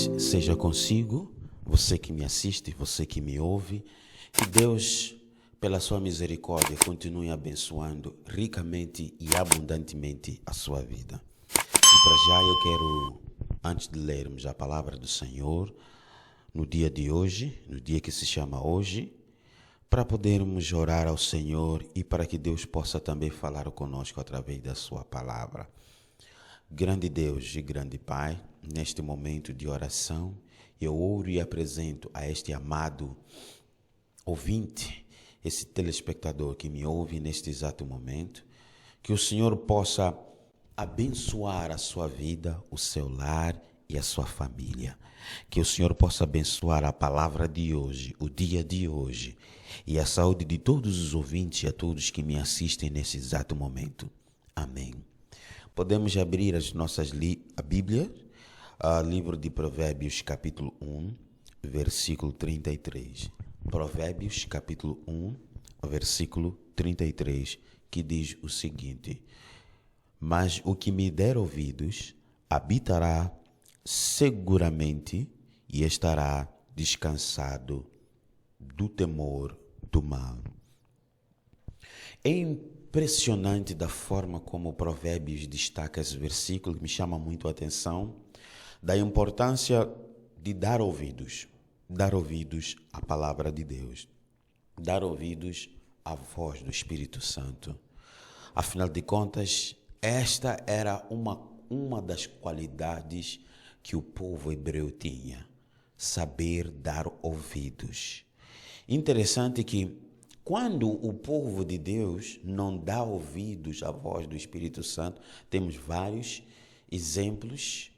Seja consigo, você que me assiste, você que me ouve, que Deus, pela sua misericórdia, continue abençoando ricamente e abundantemente a sua vida. E para já eu quero, antes de lermos a palavra do Senhor, no dia de hoje, no dia que se chama hoje, para podermos orar ao Senhor e para que Deus possa também falar conosco através da sua palavra. Grande Deus e grande Pai, neste momento de oração, eu oro e apresento a este amado ouvinte, esse telespectador que me ouve neste exato momento, que o Senhor possa abençoar a sua vida, o seu lar e a sua família. Que o Senhor possa abençoar a palavra de hoje, o dia de hoje, e a saúde de todos os ouvintes e a todos que me assistem nesse exato momento. Amém. Podemos abrir a Bíblia, livro de Provérbios, capítulo 1, versículo 33. Provérbios, capítulo 1, versículo 33, que diz o seguinte: Mas o que me der ouvidos habitará seguramente e estará descansado do temor do mal. É impressionante da forma como o Provérbios destaca esse versículo, que me chama muito a atenção, da importância de dar ouvidos à palavra de Deus, dar ouvidos à voz do Espírito Santo. Afinal de contas, esta era uma das qualidades que o povo hebreu tinha, saber dar ouvidos. Interessante que quando o povo de Deus não dá ouvidos à voz do Espírito Santo, temos vários exemplos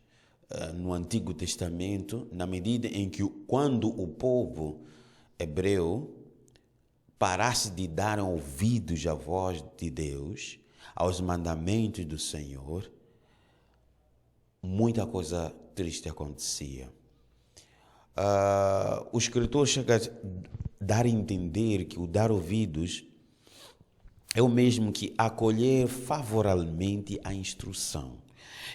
no Antigo Testamento, na medida em que quando o povo hebreu parasse de dar ouvidos à voz de Deus, aos mandamentos do Senhor, muita coisa triste acontecia. O escritor chega a dar a entender que o dar ouvidos é o mesmo que acolher favoravelmente a instrução.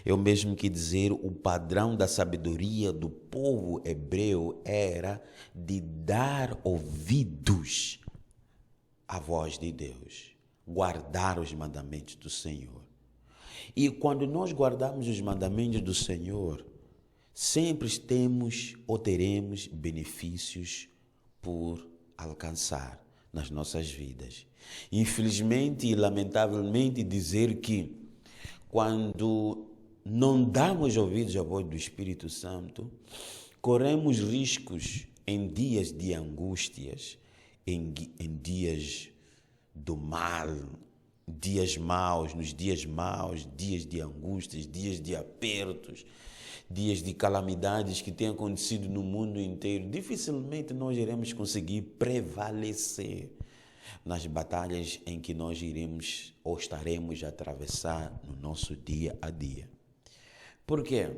É o mesmo que dizer o padrão da sabedoria do povo hebreu era de dar ouvidos à voz de Deus, guardar os mandamentos do Senhor. E quando nós guardamos os mandamentos do Senhor, sempre temos ou teremos benefícios por alcançar nas nossas vidas. Infelizmente e lamentavelmente dizer que quando não damos ouvidos à voz do Espírito Santo, corremos riscos em dias de angústias, em dias do mal, dias maus, nos dias maus, dias de angústias, dias de apertos, dias de calamidades que têm acontecido no mundo inteiro. Dificilmente nós iremos conseguir prevalecer nas batalhas em que nós iremos ou estaremos a atravessar no nosso dia a dia. Por quê?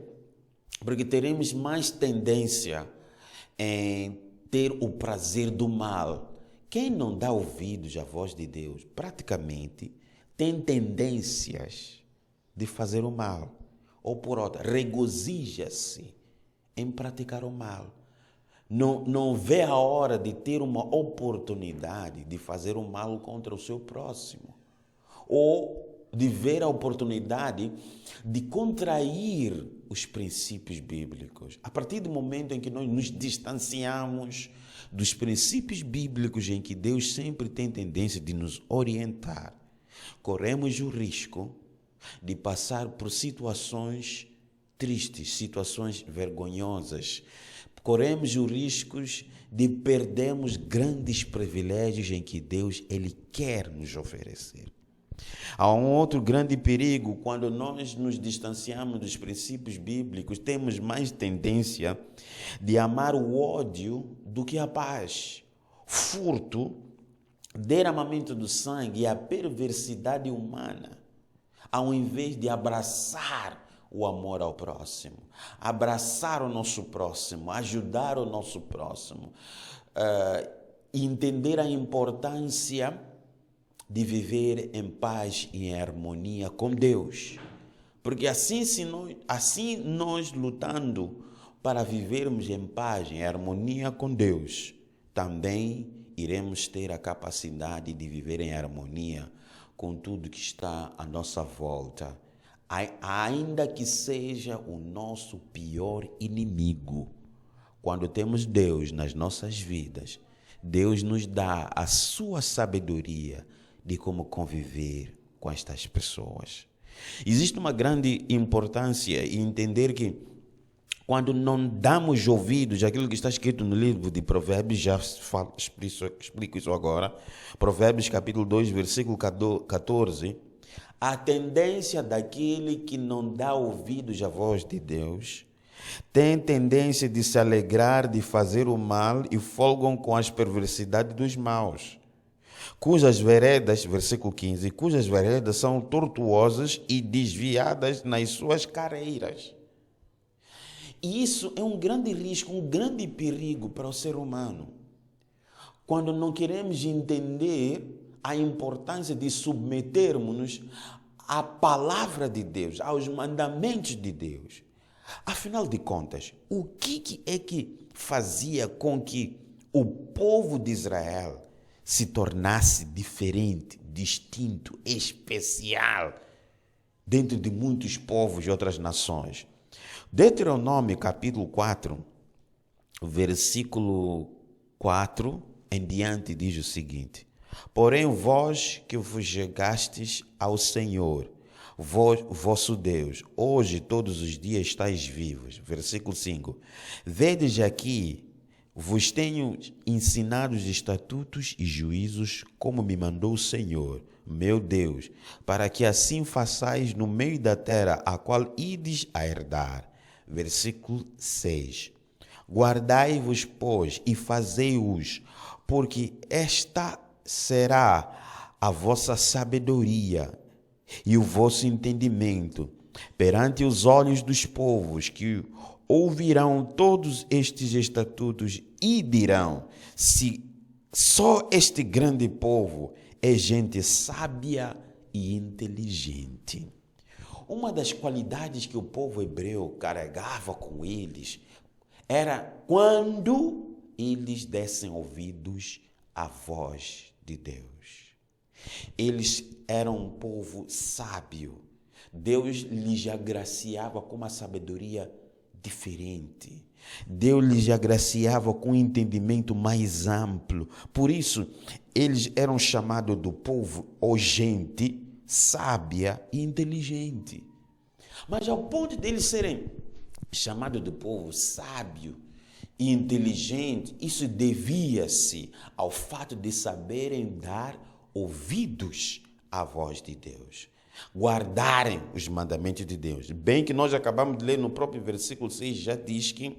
Porque teremos mais tendência em ter o prazer do mal. Quem não dá ouvidos à voz de Deus, praticamente tem tendências de fazer o mal. Ou por outra, regozija-se em praticar o mal. Não vê a hora de ter uma oportunidade de fazer o mal contra o seu próximo. Ou de ver a oportunidade de contrair os princípios bíblicos. A partir do momento em que nós nos distanciamos dos princípios bíblicos em que Deus sempre tem tendência de nos orientar, corremos o risco de passar por situações tristes, situações vergonhosas. Corremos os riscos de perdermos grandes privilégios em que Deus ele quer nos oferecer. Há um outro grande perigo: quando nós nos distanciamos dos princípios bíblicos, temos mais tendência de amar o ódio do que a paz. Furto, derramamento do sangue e a perversidade humana, ao invés de abraçar o amor ao próximo, abraçar o nosso próximo, ajudar o nosso próximo, entender a importância de viver em paz e em harmonia com Deus. Porque assim nós lutando para vivermos em paz, em harmonia com Deus, também iremos ter a capacidade de viver em harmonia com tudo que está à nossa volta, ainda que seja o nosso pior inimigo. Quando temos Deus nas nossas vidas, Deus nos dá a sua sabedoria de como conviver com estas pessoas. Existe uma grande importância em entender que quando não damos ouvidos àquilo que está escrito no livro de Provérbios, explico isso agora, Provérbios capítulo 2, versículo 14, a tendência daquele que não dá ouvidos à voz de Deus tem tendência de se alegrar de fazer o mal e folgam com as perversidades dos maus, cujas veredas, versículo 15, cujas veredas são tortuosas e desviadas nas suas carreiras. E isso é um grande risco, um grande perigo para o ser humano. Quando não queremos entender a importância de submetermos-nos à palavra de Deus, aos mandamentos de Deus. Afinal de contas, o que é que fazia com que o povo de Israel se tornasse diferente, distinto, especial, dentro de muitos povos e outras nações? Deuteronômio capítulo 4, versículo 4 em diante diz o seguinte: porém vós que vos chegastes ao Senhor, vosso Deus, hoje todos os dias estáis vivos. Versículo 5. Vedes aqui, vos tenho ensinado os estatutos e juízos, como me mandou o Senhor, meu Deus, para que assim façais no meio da terra, a qual ides a herdar. Versículo 6. Guardai-vos, pois, e fazei-os, porque esta será a vossa sabedoria e o vosso entendimento perante os olhos dos povos, que ouvirão todos estes estatutos e dirão: se só este grande povo é gente sábia e inteligente. Uma das qualidades que o povo hebreu carregava com eles era quando eles dessem ouvidos à voz de Deus. Eles eram um povo sábio. Deus lhes agraciava com uma sabedoria diferente. Deus lhes agraciava com um entendimento mais amplo. Por isso, eles eram chamados do povo ou gente sábia e inteligente. Mas ao ponto deles serem chamados do povo sábio e inteligente, isso devia-se ao fato de saberem dar ouvidos à voz de Deus, guardarem os mandamentos de Deus. Bem que nós acabamos de ler no próprio versículo 6, já diz que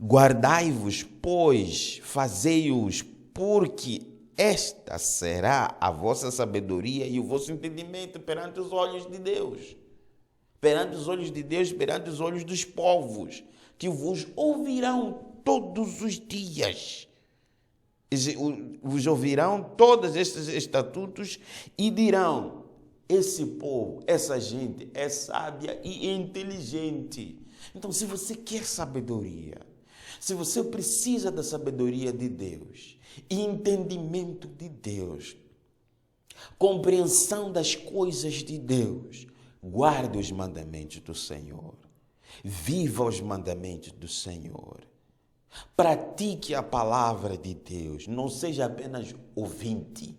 guardai-vos, pois, fazei-os, porque esta será a vossa sabedoria e o vosso entendimento perante os olhos de Deus. Perante os olhos de Deus, perante os olhos dos povos, que vos ouvirão todos os dias. Vos ouvirão todos estes estatutos e dirão: esse povo, essa gente é sábia e inteligente. Então, se você quer sabedoria, se você precisa da sabedoria de Deus, entendimento de Deus, compreensão das coisas de Deus, guarde os mandamentos do Senhor. Viva os mandamentos do Senhor. Pratique a palavra de Deus. Não seja apenas ouvinte,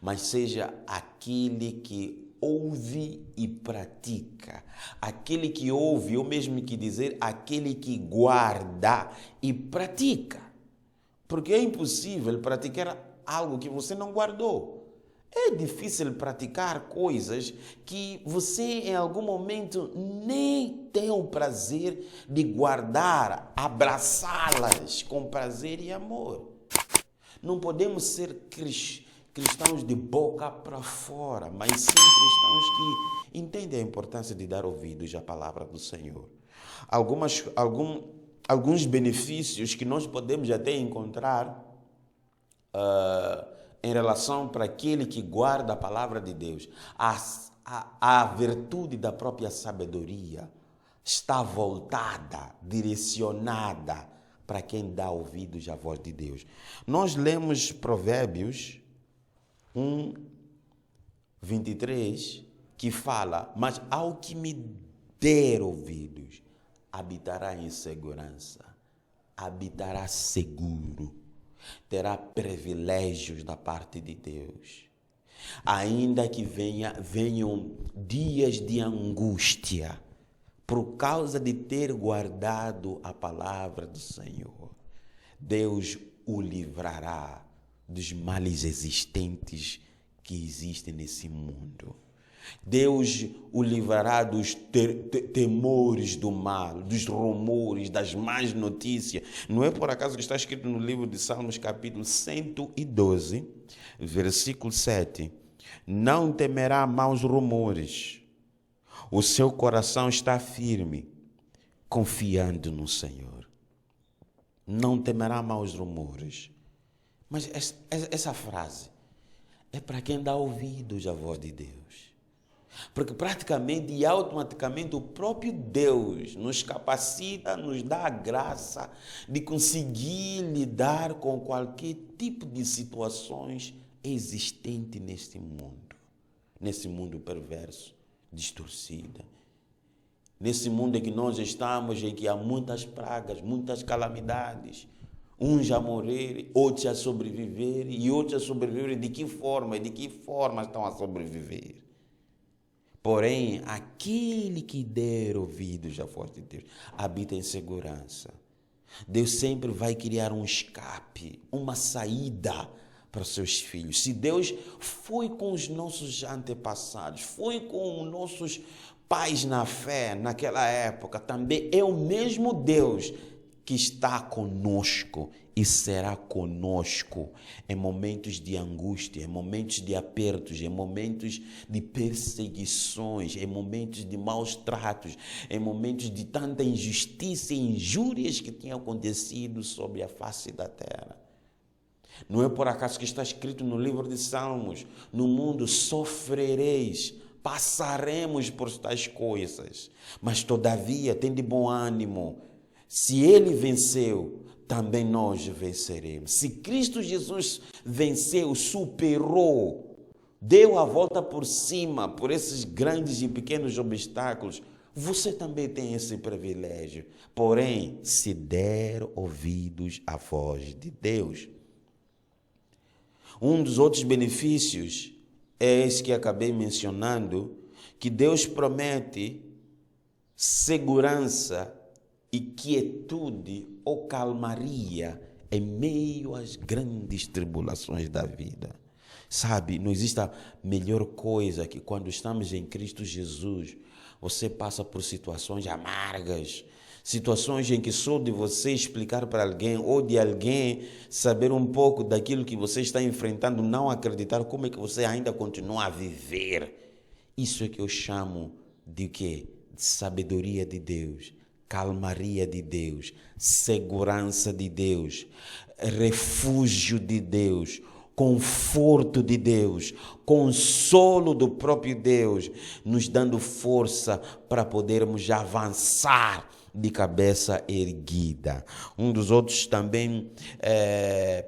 mas seja aquele que ouve e pratica. Aquele que ouve, ou mesmo que dizer, aquele que guarda e pratica. Porque é impossível praticar algo que você não guardou. É difícil praticar coisas que você em algum momento nem tem o prazer de guardar, abraçá-las com prazer e amor. Não podemos ser cristãos de boca para fora, mas sim cristãos que entendem a importância de dar ouvidos à palavra do Senhor. Alguns benefícios que nós podemos até encontrar em relação para aquele que guarda a palavra de Deus, a virtude da própria sabedoria. está voltada, direcionada para quem dá ouvidos à voz de Deus. Nós lemos Provérbios 1, 23, que fala: mas ao que me der ouvidos, habitará em segurança, habitará seguro, terá privilégios da parte de Deus. Ainda que venham dias de angústia, por causa de ter guardado a palavra do Senhor, Deus o livrará dos males existentes que existem nesse mundo. Deus o livrará dos temores do mal, dos rumores, das más notícias. Não é por acaso que está escrito no livro de Salmos, capítulo 112, versículo 7. Não temerá maus rumores. O seu coração está firme, confiando no Senhor. Não temerá maus rumores. Mas essa frase é para quem dá ouvidos à voz de Deus. Porque praticamente e automaticamente o próprio Deus nos capacita, nos dá a graça de conseguir lidar com qualquer tipo de situações existente neste mundo perverso, distorcido. Nesse mundo em que nós estamos, em que há muitas pragas, muitas calamidades, uns a morrer, outros a sobreviver, e outros a sobreviver de que forma? De que forma estão a sobreviver? Porém, aquele que der ouvidos à voz de Deus, habita em segurança. Deus sempre vai criar um escape, uma saída para os seus filhos. Se Deus foi com os nossos antepassados, foi com os nossos pais na fé, naquela época, também é o mesmo Deus que está conosco e será conosco em momentos de angústia, em momentos de apertos, em momentos de perseguições, em momentos de maus tratos, em momentos de tanta injustiça e injúrias que tinham acontecido sobre a face da terra. Não é por acaso que está escrito no livro de Salmos: no mundo sofrereis, passaremos por tais coisas, mas todavia tem de bom ânimo. Se ele venceu, também nós venceremos. Se Cristo Jesus venceu, superou, deu a volta por cima, por esses grandes e pequenos obstáculos, você também tem esse privilégio. Porém, se der ouvidos à voz de Deus. Um dos outros benefícios é esse que acabei mencionando, que Deus promete segurança e quietude ou calmaria em meio às grandes tribulações da vida. Sabe, não existe a melhor coisa que quando estamos em Cristo Jesus, você passa por situações amargas, situações em que só de você explicar para alguém ou de alguém saber um pouco daquilo que você está enfrentando, não acreditar como é que você ainda continua a viver. Isso é que eu chamo de quê? De sabedoria de Deus, calmaria de Deus, segurança de Deus, refúgio de Deus, conforto de Deus, consolo do próprio Deus, nos dando força para podermos avançar de cabeça erguida. Um dos outros também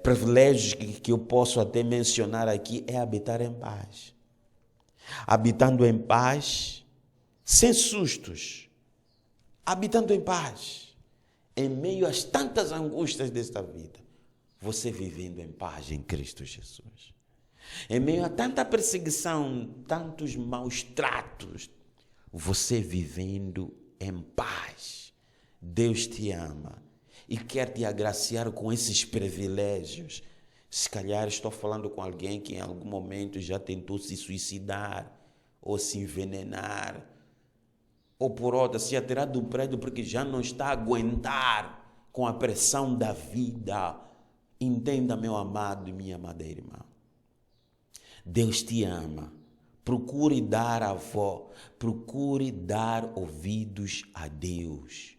privilégios que eu posso até mencionar aqui é habitar em paz. Habitando em paz, sem sustos, habitando em paz, em meio às tantas angústias desta vida, você vivendo em paz em Cristo Jesus. Em meio a tanta perseguição, tantos maus tratos, você vivendo em paz. Deus te ama e quer te agraciar com esses privilégios. Se calhar estou falando com alguém que em algum momento já tentou se suicidar ou se envenenar, ou por outra, se atirar do prédio porque já não está a aguentar com a pressão da vida. Entenda, meu amado e minha amada irmã. Deus te ama. Procure dar ouvidos a Deus.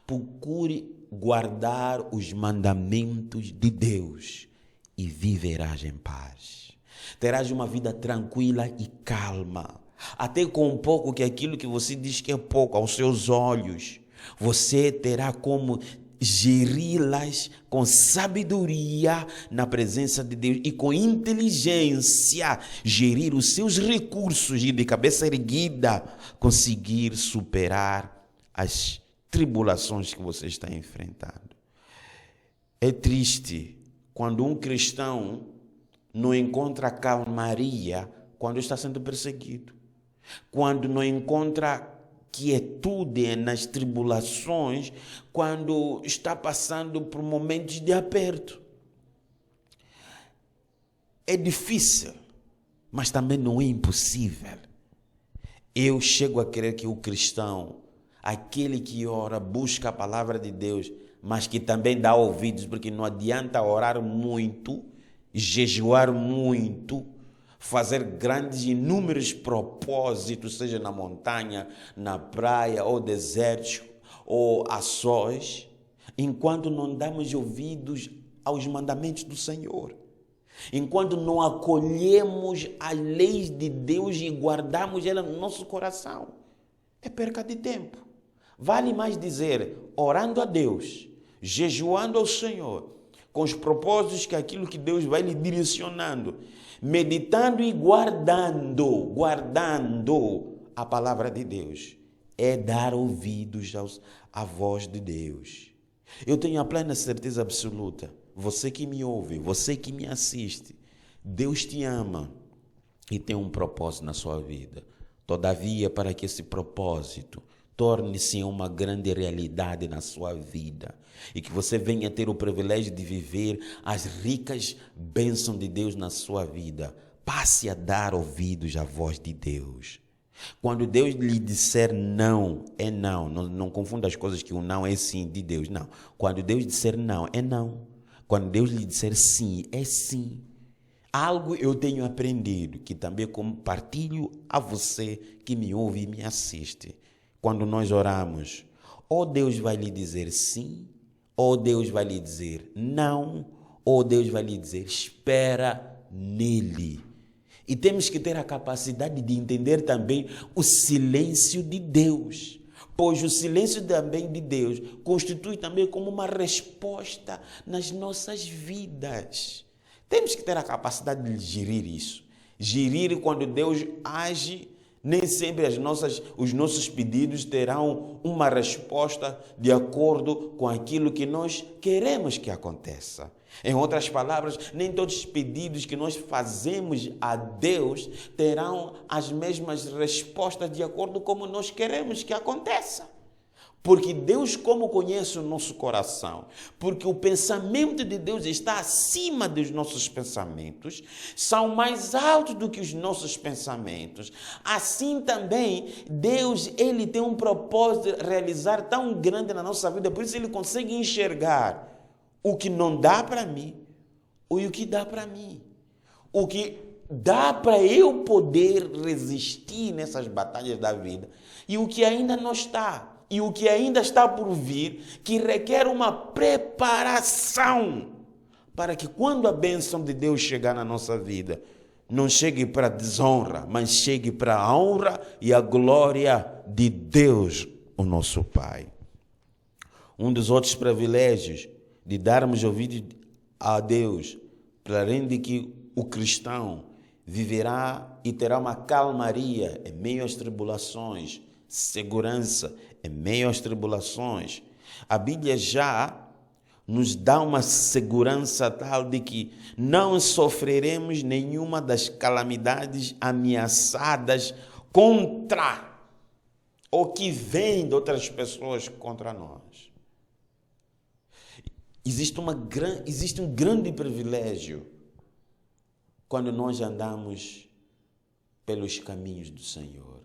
Procure guardar os mandamentos de Deus e viverás em paz. Terás uma vida tranquila e calma. Até com pouco, que aquilo que você diz que é pouco aos seus olhos, você terá como geri-las com sabedoria na presença de Deus e com inteligência, gerir os seus recursos e de cabeça erguida, conseguir superar as tribulações que você está enfrentando. É triste quando um cristão não encontra calmaria quando está sendo perseguido, quando não encontra quietude nas tribulações, quando está passando por momentos de aperto. É difícil, mas também não é impossível. Eu chego a crer que o cristão, aquele que ora, busca a palavra de Deus, mas que também dá ouvidos, porque não adianta orar muito, jejuar muito, fazer grandes, inúmeros propósitos, seja na montanha, na praia, ou deserto, ou a sós, enquanto não damos ouvidos aos mandamentos do Senhor, enquanto não acolhemos as leis de Deus e guardamos elas no nosso coração. É perca de tempo. Vale mais dizer, orando a Deus, jejuando ao Senhor, com os propósitos que aquilo que Deus vai lhe direcionando, meditando e guardando a palavra de Deus, é dar ouvidos à voz de Deus. Eu tenho a plena certeza absoluta, você que me ouve, você que me assiste, Deus te ama e tem um propósito na sua vida. Todavia, para que esse propósito torne-se uma grande realidade na sua vida e que você venha ter o privilégio de viver as ricas bênçãos de Deus na sua vida, passe a dar ouvidos à voz de Deus. Quando Deus lhe disser não, é não. Não confunda as coisas, que o não é sim de Deus, não. Quando Deus disser não, é não. Quando Deus lhe disser sim, é sim. Algo eu tenho aprendido, que também compartilho a você que me ouve e me assiste. Quando nós oramos, ou Deus vai lhe dizer sim, ou Deus vai lhe dizer não, ou Deus vai lhe dizer espera nele. E temos que ter a capacidade de entender também o silêncio de Deus, pois o silêncio também de Deus constitui também como uma resposta nas nossas vidas. Temos que ter a capacidade de gerir isso. Gerir quando Deus age. Nem sempre os nossos pedidos terão uma resposta de acordo com aquilo que nós queremos que aconteça. Em outras palavras, nem todos os pedidos que nós fazemos a Deus terão as mesmas respostas de acordo com como nós queremos que aconteça. Porque Deus, como conhece o nosso coração, porque o pensamento de Deus está acima dos nossos pensamentos, são mais altos do que os nossos pensamentos. Assim também, Deus, Ele tem um propósito de realizar tão grande na nossa vida, por isso Ele consegue enxergar o que não dá para mim e o que dá para mim. O que dá para eu poder resistir nessas batalhas da vida e o que ainda não está. E o que ainda está por vir, que requer uma preparação para que quando a bênção de Deus chegar na nossa vida, não chegue para a desonra, mas chegue para a honra e a glória de Deus, o nosso Pai. Um dos outros privilégios de darmos ouvido a Deus, para além de que o cristão viverá e terá uma calmaria em meio às tribulações, segurança em meio às tribulações. A Bíblia já nos dá uma segurança tal de que não sofreremos nenhuma das calamidades ameaçadas contra ou que vem de outras pessoas contra nós. Existe um grande privilégio quando nós andamos pelos caminhos do Senhor.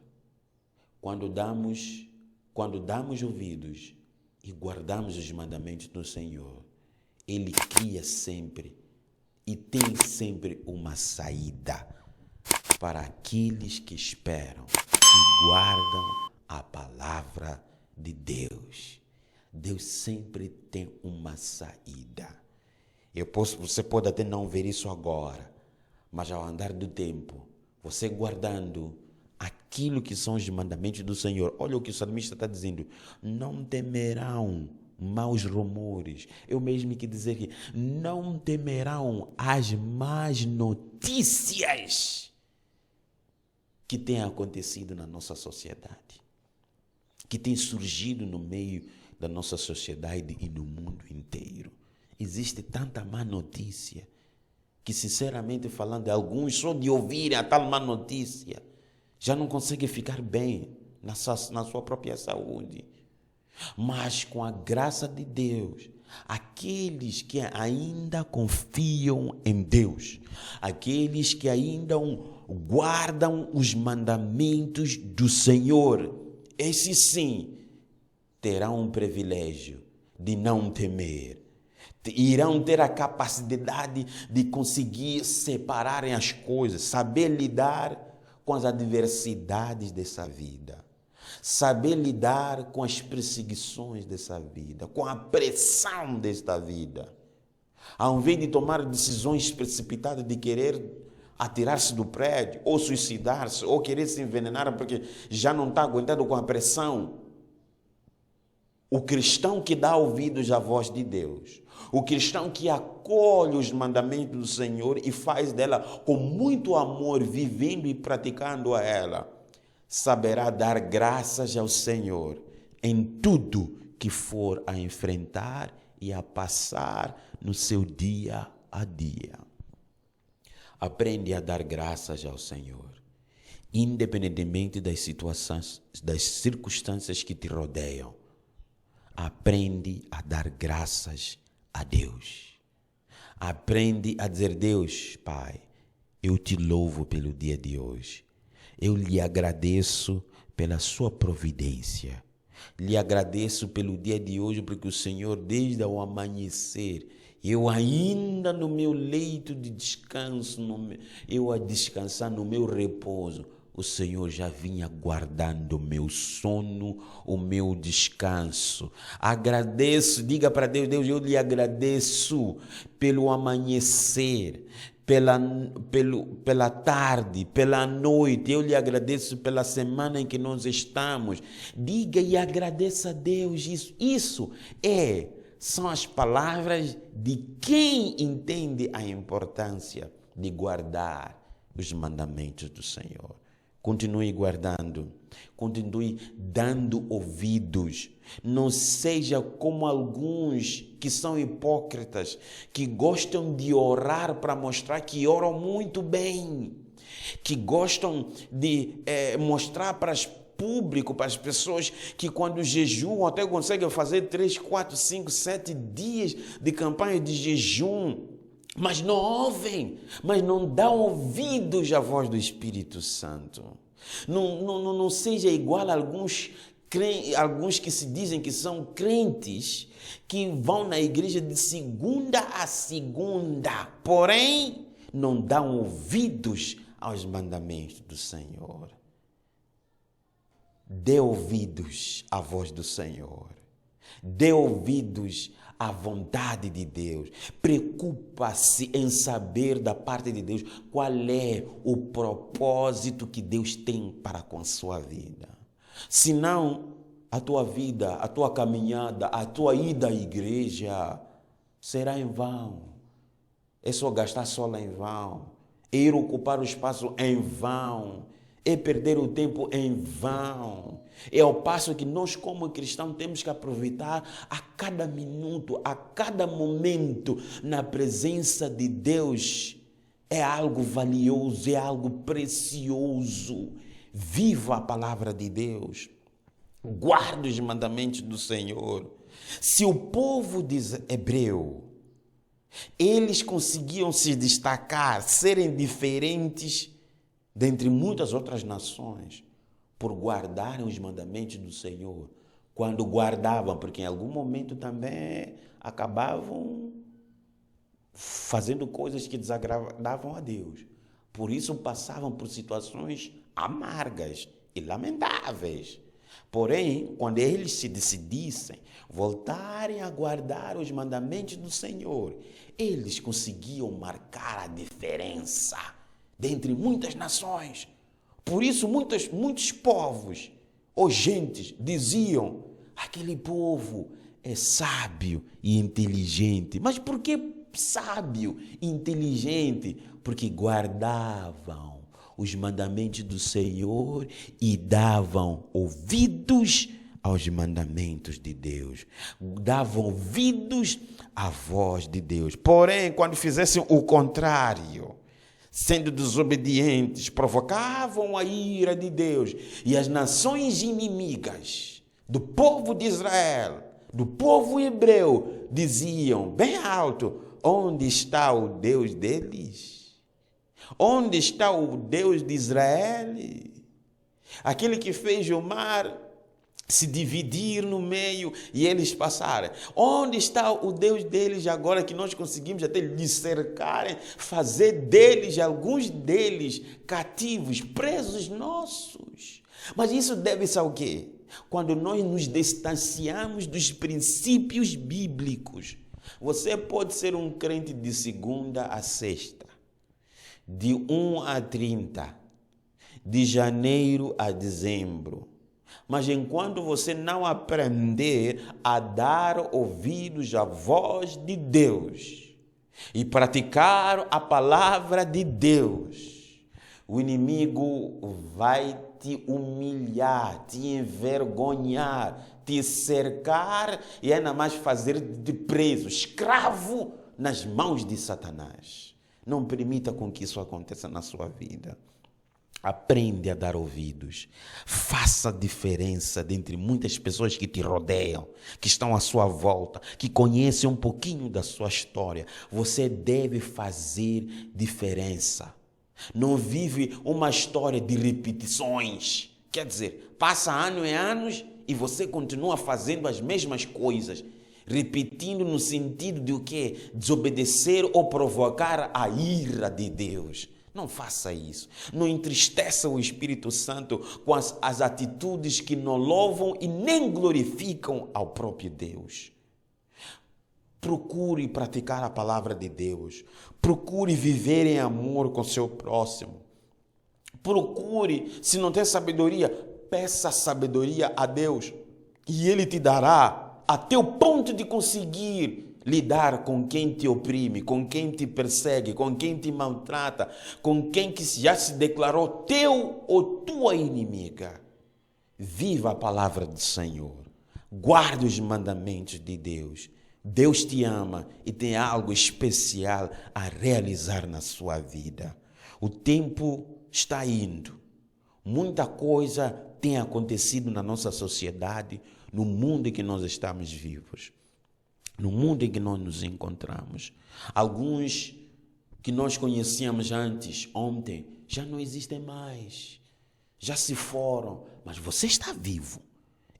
Quando damos ouvidos e guardamos os mandamentos do Senhor, Ele cria sempre e tem sempre uma saída para aqueles que esperam e guardam a palavra de Deus. Deus sempre tem uma saída. Você pode até não ver isso agora, mas ao andar do tempo, você guardando aquilo que são os mandamentos do Senhor. Olha o que o salmista está dizendo: não temerão maus rumores. Eu mesmo que dizer que não temerão as más notícias que têm acontecido na nossa sociedade, que têm surgido no meio da nossa sociedade e no mundo inteiro. Existe tanta má notícia que, sinceramente falando, alguns só de ouvirem a tal má notícia já não conseguem ficar bem na sua própria saúde. Mas com a graça de Deus, aqueles que ainda confiam em Deus, aqueles que ainda guardam os mandamentos do Senhor, esses sim terão um privilégio de não temer. Irão ter a capacidade de conseguir separarem as coisas, saber lidar com as adversidades dessa vida, saber lidar com as perseguições dessa vida, com a pressão desta vida. Ao invés de tomar decisões precipitadas de querer atirar-se do prédio, ou suicidar-se, ou querer se envenenar porque já não está aguentando com a pressão. O cristão que dá ouvidos à voz de Deus, o cristão que acolhe os mandamentos do Senhor e faz dela com muito amor, vivendo e praticando a ela, saberá dar graças ao Senhor em tudo que for a enfrentar e a passar no seu dia a dia. Aprende a dar graças ao Senhor, independentemente das situações, das circunstâncias que te rodeiam. Aprende a dar graças a Deus. Aprende a dizer: Deus, Pai, eu te louvo pelo dia de hoje. Eu lhe agradeço pela sua providência. Lhe agradeço pelo dia de hoje, porque o Senhor, desde o amanhecer, eu ainda no meu leito de descanso, eu a descansar no meu repouso, o Senhor já vinha guardando o meu sono, o meu descanso. Agradeço, diga para Deus: Deus, eu lhe agradeço pelo amanhecer, pela tarde, pela noite. Eu lhe agradeço pela semana em que nós estamos. Diga e agradeça a Deus isso. Isso são as palavras de quem entende a importância de guardar os mandamentos do Senhor. Continue guardando, continue dando ouvidos. Não seja como alguns que são hipócritas, que gostam de orar para mostrar que oram muito bem, que gostam de mostrar para as público, para as pessoas que quando jejuam até conseguem fazer 3, 4, 5, 7 dias de campanha de jejum, mas não ouvem, mas não dão ouvidos à voz do Espírito Santo. Não seja igual a alguns que se dizem que são crentes, que vão na igreja de segunda a segunda, porém não dão ouvidos aos mandamentos do Senhor. Dê ouvidos à voz do Senhor. Dê ouvidos à vontade de Deus. Preocupa-se em saber da parte de Deus qual é o propósito que Deus tem para com a sua vida. Senão, a tua vida, a tua caminhada, a tua ida à igreja será em vão. É só gastar sola em vão. É ir ocupar o espaço em vão. É perder o tempo em vão. É ao passo que nós, como cristãos, temos que aproveitar a cada minuto, a cada momento na presença de Deus. É algo valioso, é algo precioso. Viva a palavra de Deus. Guarde os mandamentos do Senhor. Se o povo hebreu, eles conseguiam se destacar, serem diferentes dentre muitas outras nações, por guardarem os mandamentos do Senhor. Quando guardavam, porque em algum momento também acabavam fazendo coisas que desagradavam a Deus. Por isso passavam por situações amargas e lamentáveis. Porém, quando eles se decidissem voltarem a guardar os mandamentos do Senhor, eles conseguiam marcar a diferença dentre muitas nações, Por isso muitos povos ou gentes diziam: aquele povo é sábio e inteligente. Mas por que sábio e inteligente? Porque guardavam os mandamentos do Senhor e davam ouvidos aos mandamentos de Deus. Davam ouvidos à voz de Deus. Porém, quando fizessem o contrário, sendo desobedientes, provocavam a ira de Deus. E as nações inimigas do povo de Israel, do povo hebreu, diziam bem alto: onde está o Deus deles? Onde está o Deus de Israel? Aquele que fez o mar se dividir no meio e eles passarem. Onde está o Deus deles agora que nós conseguimos até lhes cercarem, fazer deles, alguns deles, cativos, presos nossos? Mas isso deve-se ao quê? Quando nós nos distanciamos dos princípios bíblicos. Você pode ser um crente de segunda a sexta, de 1 a 30, de janeiro a dezembro. Mas enquanto você não aprender a dar ouvidos à voz de Deus e praticar a palavra de Deus, o inimigo vai te humilhar, te envergonhar, te cercar e ainda mais fazer-te preso, escravo nas mãos de Satanás. Não permita com que isso aconteça na sua vida. Aprende a dar ouvidos. Faça diferença dentre muitas pessoas que te rodeiam, que estão à sua volta, que conhecem um pouquinho da sua história. Você deve fazer diferença. Não vive uma história de repetições. Quer dizer, passa ano e anos e você continua fazendo as mesmas coisas, repetindo no sentido de o quê? Desobedecer ou provocar a ira de Deus. Não faça isso. Não entristeça o Espírito Santo com as atitudes que não louvam e nem glorificam ao próprio Deus. Procure praticar a palavra de Deus. Procure viver em amor com seu próximo. Procure, se não tem sabedoria, peça sabedoria a Deus e Ele te dará até o ponto de conseguir lidar com quem te oprime, com quem te persegue, com quem te maltrata, com quem que já se declarou teu ou tua inimiga. Viva a palavra do Senhor. Guarde os mandamentos de Deus. Deus te ama e tem algo especial a realizar na sua vida. O tempo está indo. Muita coisa tem acontecido na nossa sociedade, no mundo em que nós estamos vivos, no mundo em que nós nos encontramos. Alguns que nós conhecíamos antes, ontem, já não existem mais. Já se foram, mas você está vivo.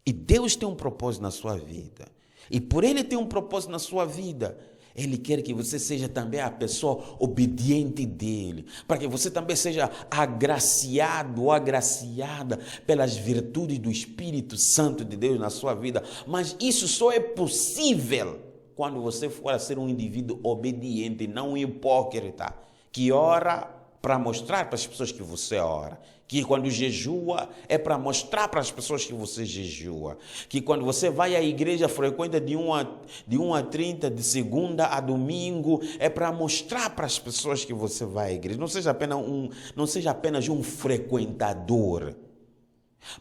E Deus tem um propósito na sua vida. E por Ele ter um propósito na sua vida, Ele quer que você seja também a pessoa obediente dEle, para que você também seja agraciado ou agraciada pelas virtudes do Espírito Santo de Deus na sua vida. Mas isso só é possível quando você for a ser um indivíduo obediente, não um hipócrita, que ora para mostrar para as pessoas que você ora, que quando jejua é para mostrar para as pessoas que você jejua, que quando você vai à igreja frequenta de 1 a 30, de segunda a domingo, é para mostrar para as pessoas que você vai à igreja. Não seja apenas um frequentador,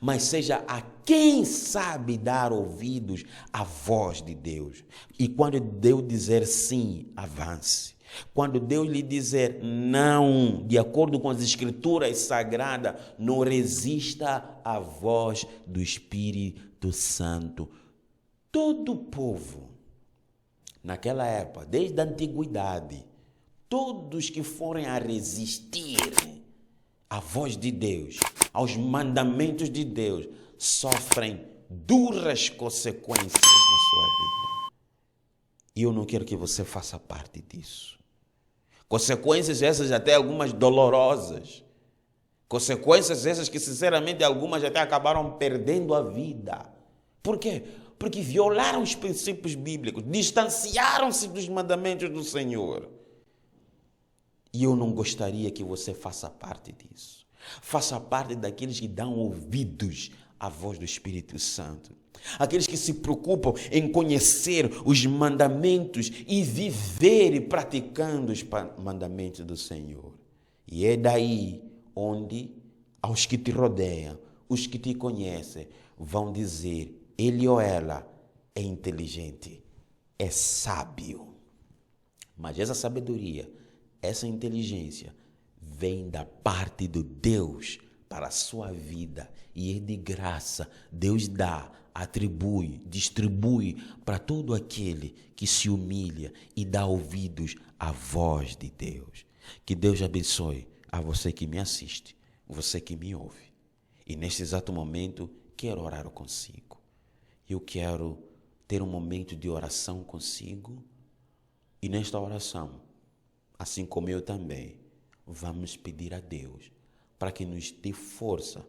mas seja a quem sabe dar ouvidos à voz de Deus. E quando Deus dizer sim, avance. Quando Deus lhe dizer não, de acordo com as Escrituras Sagradas, não resista à voz do Espírito Santo. Todo o povo, naquela época, desde a antiguidade, todos que forem a resistir à voz de Deus, aos mandamentos de Deus, sofrem duras consequências na sua vida. E eu não quero que você faça parte disso. Consequências essas até algumas dolorosas. Consequências essas que, sinceramente, algumas até acabaram perdendo a vida. Por quê? Porque violaram os princípios bíblicos, distanciaram-se dos mandamentos do Senhor. E eu não gostaria que você faça parte disso. Faça parte daqueles que dão ouvidos à voz do Espírito Santo. Aqueles que se preocupam em conhecer os mandamentos e viver praticando os mandamentos do Senhor. E é daí onde aos que te rodeiam, os que te conhecem, vão dizer: ele ou ela é inteligente, é sábio. Mas essa sabedoria, essa inteligência, vem da parte de Deus para a sua vida e é de graça. Deus dá, atribui, distribui para todo aquele que se humilha e dá ouvidos à voz de Deus. Que Deus abençoe a você que me assiste, você que me ouve. E neste exato momento, quero orar consigo. Eu quero ter um momento de oração consigo. E nesta oração, assim como eu também, vamos pedir a Deus para que nos dê força,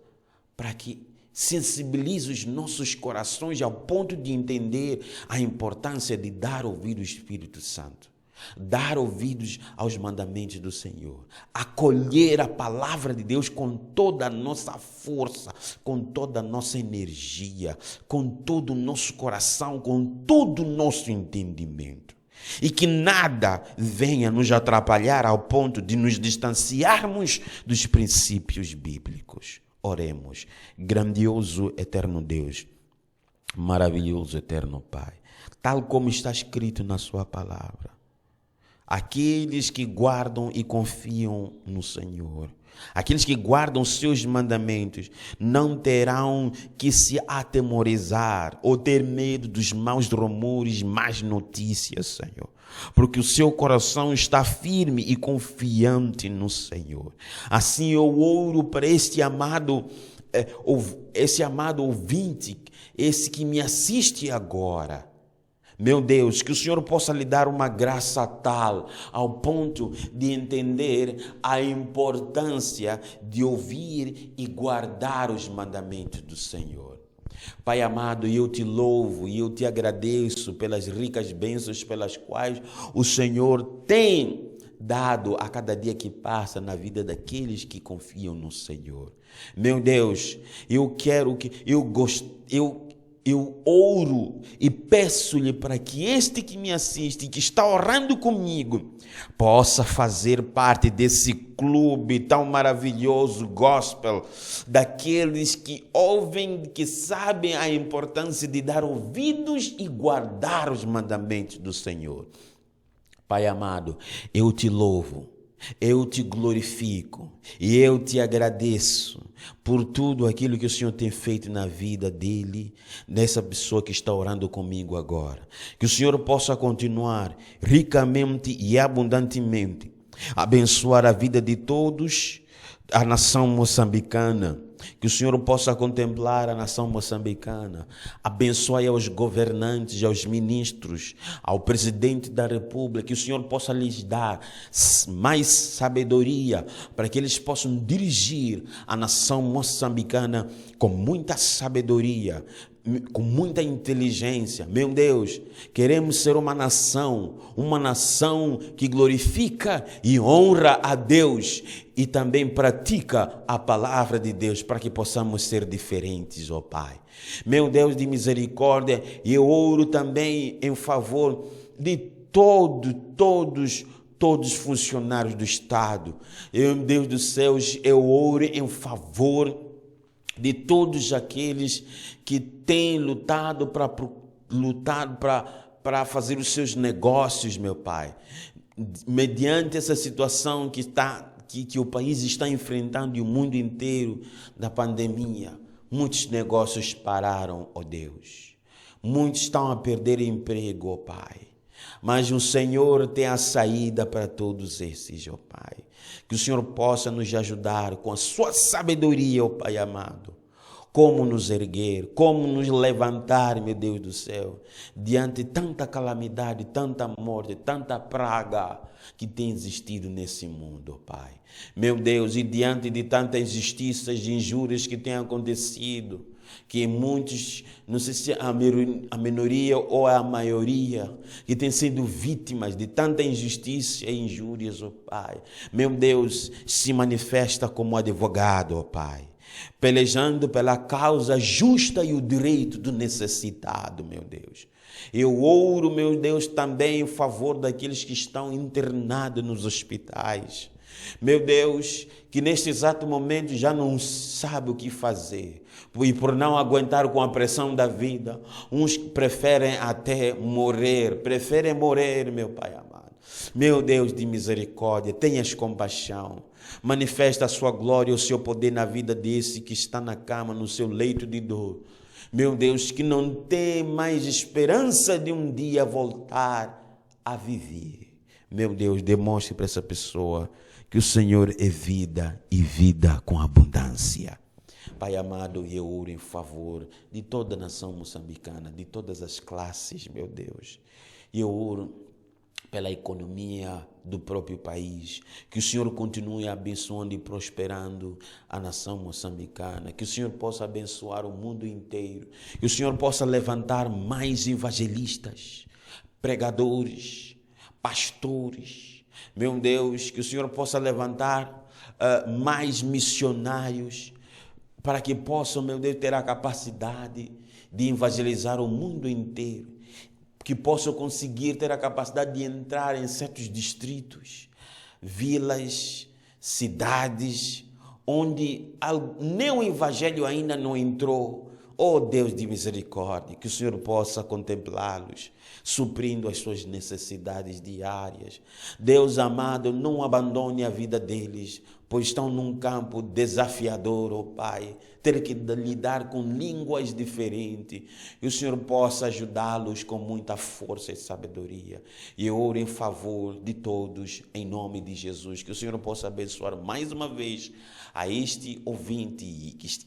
para que sensibilize os nossos corações ao ponto de entender a importância de dar ouvido ao Espírito Santo, dar ouvidos aos mandamentos do Senhor, acolher a palavra de Deus com toda a nossa força, com toda a nossa energia, com todo o nosso coração, com todo o nosso entendimento. E que nada venha nos atrapalhar ao ponto de nos distanciarmos dos princípios bíblicos. Oremos. Grandioso eterno Deus, maravilhoso eterno Pai, tal como está escrito na sua palavra, aqueles que guardam e confiam no Senhor, aqueles que guardam seus mandamentos, não terão que se atemorizar ou ter medo dos maus rumores, más notícias, Senhor. Porque o seu coração está firme e confiante no Senhor. Assim eu oro para esse amado ouvinte, esse que me assiste agora. Meu Deus, que o Senhor possa lhe dar uma graça tal ao ponto de entender a importância de ouvir e guardar os mandamentos do Senhor. Pai amado, eu te louvo e eu te agradeço pelas ricas bênçãos pelas quais o Senhor tem dado a cada dia que passa na vida daqueles que confiam no Senhor. Meu Deus, eu oro e peço-lhe para que este que me assiste, que está orando comigo, possa fazer parte desse clube tão maravilhoso, gospel, daqueles que ouvem, que sabem a importância de dar ouvidos e guardar os mandamentos do Senhor. Pai amado, eu te louvo, eu te glorifico e eu te agradeço por tudo aquilo que o Senhor tem feito na vida dele, dessa pessoa que está orando comigo agora. Que o Senhor possa continuar ricamente e abundantemente abençoar a vida de todos, a nação moçambicana. Que o Senhor possa contemplar a nação moçambicana, abençoe aos governantes, aos ministros, ao presidente da República, que o Senhor possa lhes dar mais sabedoria para que eles possam dirigir a nação moçambicana com muita sabedoria, com muita inteligência. Meu Deus, queremos ser uma nação que glorifica e honra a Deus e também pratica a palavra de Deus para que possamos ser diferentes, ó Pai. Meu Deus de misericórdia, eu oro também em favor de todos os funcionários do Estado. Deus dos céus, eu oro em favor de todos aqueles que têm lutado para fazer os seus negócios, meu Pai. Mediante essa situação que o país está enfrentando e o mundo inteiro da pandemia, muitos negócios pararam, ó Deus. Muitos estão a perder emprego, ó Pai. Mas o Senhor tem a saída para todos esses, ó Pai. Que o Senhor possa nos ajudar com a sua sabedoria, ó Pai amado. Como nos erguer, como nos levantar, meu Deus do céu, diante de tanta calamidade, tanta morte, tanta praga que tem existido nesse mundo, ó Pai. Meu Deus, e diante de tantas injustiças e injúrias que têm acontecido, que muitos, não sei se é a minoria ou a maioria, que tem sido vítimas de tanta injustiça e injúrias, ó Pai. Meu Deus, se manifesta como advogado, ó Pai, pelejando pela causa justa e o direito do necessitado, meu Deus. Eu oro, meu Deus, também em favor daqueles que estão internados nos hospitais. Meu Deus, que neste exato momento já não sabe o que fazer. E por não aguentar com a pressão da vida, uns preferem até morrer. Preferem morrer, meu Pai amado. Meu Deus de misericórdia, tenhas compaixão. Manifesta a sua glória e o seu poder na vida desse que está na cama, no seu leito de dor. Meu Deus, que não tem mais esperança de um dia voltar a viver. Meu Deus, demonstre para essa pessoa que o Senhor é vida e vida com abundância. Pai amado, eu oro em favor de toda a nação moçambicana, de todas as classes, meu Deus. Eu oro pela economia do próprio país, que o Senhor continue abençoando e prosperando a nação moçambicana, que o Senhor possa abençoar o mundo inteiro, que o Senhor possa levantar mais evangelistas, pregadores, pastores, meu Deus, que o Senhor possa levantar mais missionários, para que possam, meu Deus, ter a capacidade de evangelizar o mundo inteiro, que possam conseguir ter a capacidade de entrar em certos distritos, vilas, cidades, onde nem o evangelho ainda não entrou. Oh Deus de misericórdia, que o Senhor possa contemplá-los, suprindo as suas necessidades diárias. Deus amado, não abandone a vida deles, pois estão num campo desafiador, oh Pai, ter que lidar com línguas diferentes. E o Senhor possa ajudá-los com muita força e sabedoria. E eu oro em favor de todos, em nome de Jesus, que o Senhor possa abençoar mais uma vez a este ouvinte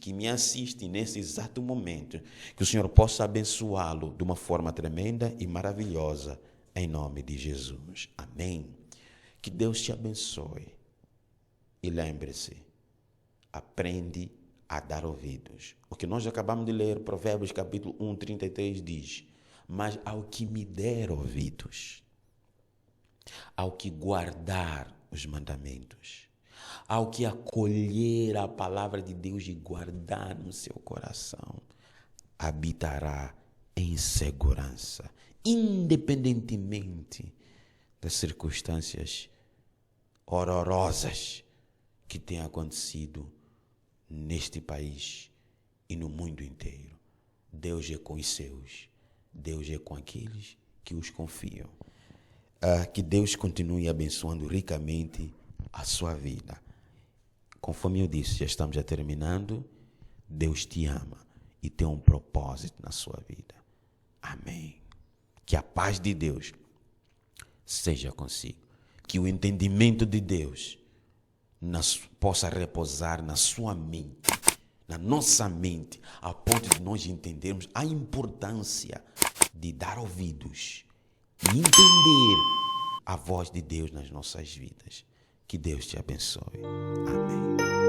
que me assiste nesse exato momento, que o Senhor possa abençoá-lo de uma forma tremenda e maravilhosa, em nome de Jesus. Amém. Que Deus te abençoe. E lembre-se, aprende a dar ouvidos. O que nós acabamos de ler, Provérbios capítulo 1, 33 diz: mas ao que me der ouvidos, ao que guardar os mandamentos, ao que acolher a palavra de Deus e guardar no seu coração, habitará em segurança, independentemente das circunstâncias horrorosas que têm acontecido neste país e no mundo inteiro. Deus é com os seus, Deus é com aqueles que os confiam. Que Deus continue abençoando ricamente a sua vida. Conforme eu disse, já estamos já terminando. Deus te ama e tem um propósito na sua vida. Amém. Que a paz de Deus seja consigo. Que o entendimento de Deus possa repousar na sua mente, na nossa mente, a ponto de nós entendermos a importância de dar ouvidos e entender a voz de Deus nas nossas vidas. Que Deus te abençoe. Amém.